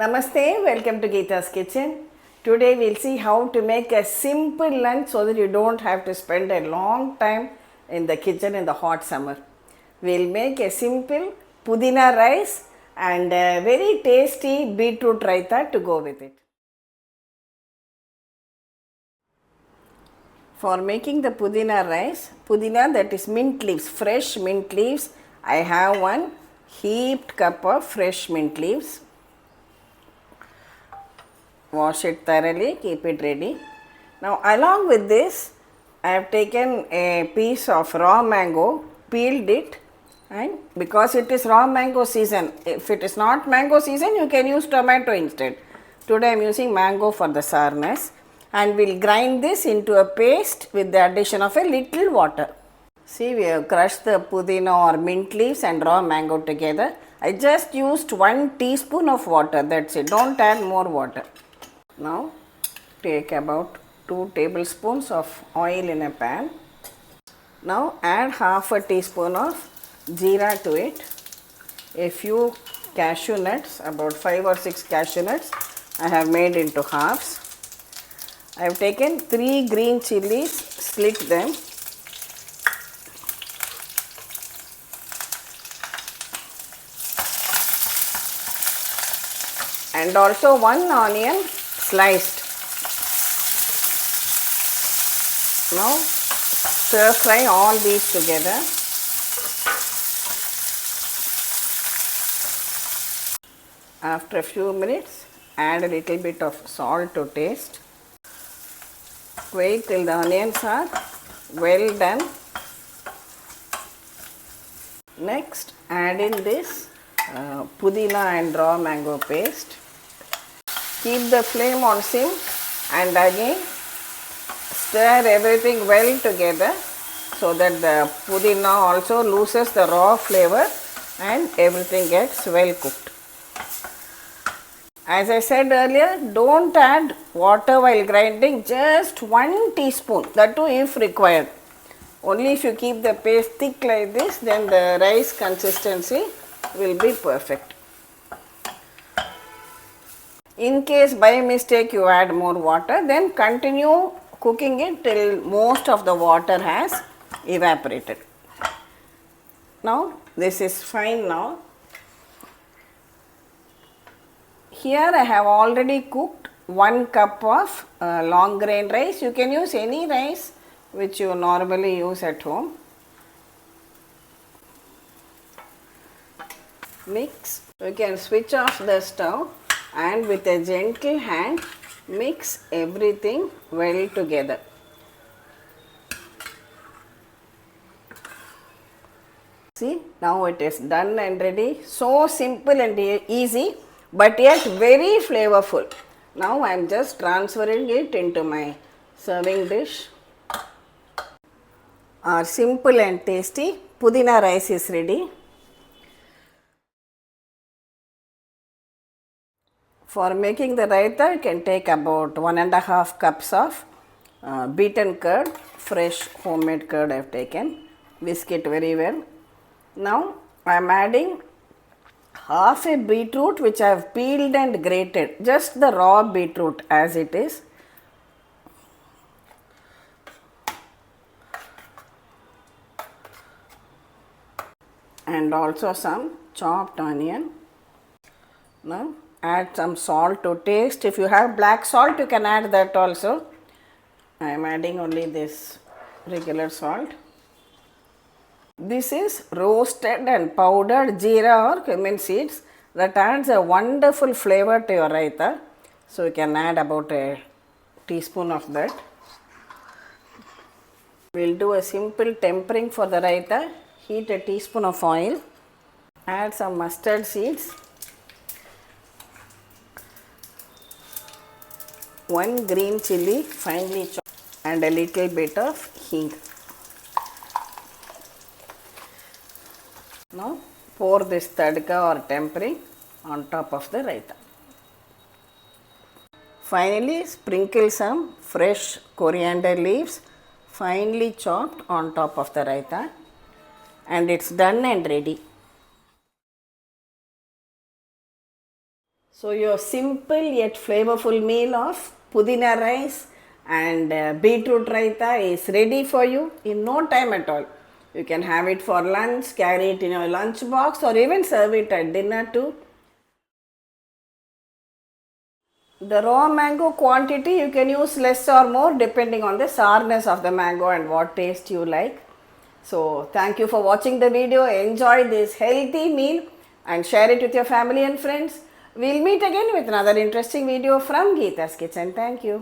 Namaste, welcome to Geeta's Kitchen. Today we'll see how to make a simple lunch so that you don't have to spend a long time in the kitchen in the hot summer. We'll make a simple Pudina rice and a very tasty Beetroot Raita to go with it. For making the Pudina rice, Pudina, that is mint leaves, fresh mint leaves. I have one heaped cup of fresh mint leaves. Wash it thoroughly, keep it ready. Now along with this, I have taken a piece of raw mango, peeled it, and because it is raw mango season, if it is not mango season, you can use tomato instead. Today I am using mango for the sourness, and we will grind this into a paste with the addition of a little water. See, we have crushed the pudina or mint leaves and raw mango together. I just used 1 teaspoon of water, that's it, don't add more water. Now take about 2 tablespoons of oil in a pan. Now add half a teaspoon of jeera to it. A few cashew nuts, about 5 or 6 cashew nuts, I have made into halves. I have taken 3 green chillies, split them. And also 1 onion sliced. Now stir fry all these together. After a few minutes, add a little bit of salt to taste. Wait till the onions are well done. Next, add in this pudina and raw mango paste. Keep the flame on sim and again stir everything well together so that the pudina also loses the raw flavor and everything gets well cooked. As I said earlier, don't add water while grinding, just 1 teaspoon, that too if required. Only if you keep the paste thick like this, then the rice consistency will be perfect. In case by mistake you add more water, then continue cooking it till most of the water has evaporated. Now this is fine now. Here I have already cooked 1 cup of long grain rice. You can use any rice which you normally use at home. Mix. You can switch off the stove and with a gentle hand mix everything well together. See, now it is done and ready. So simple and easy, but yet very flavorful. Now I am just transferring it into my serving dish. Our simple and tasty Pudina rice is ready. For making the raita, you can take about 1.5 cups of beaten curd, fresh homemade curd I have taken. Whisk it very well. Now I am adding half a beetroot which I have peeled and grated, just the raw beetroot as it is. And also some chopped onion. Now add some salt to taste. If you have black salt, you can add that also. I am adding only this regular salt. This is roasted and powdered jeera or cumin seeds that adds a wonderful flavor to your raita. So you can add about a teaspoon of that. We will do a simple tempering for the raita. Heat a teaspoon of oil. Add some mustard seeds. 1 green chilli finely chopped and a little bit of hing. Now pour this tadka or tempering on top of the raita. Finally sprinkle some fresh coriander leaves finely chopped on top of the raita, and it's done and ready. So your simple yet flavorful meal of Pudina rice and Beetroot Raita is ready for you in no time at all. You can have it for lunch, carry it in your lunch box, or even serve it at dinner too. The raw mango quantity you can use less or more depending on the sourness of the mango and what taste you like. So thank you for watching the video. Enjoy this healthy meal and share it with your family and friends. We'll meet again with another interesting video from Geeta's Kitchen. Thank you.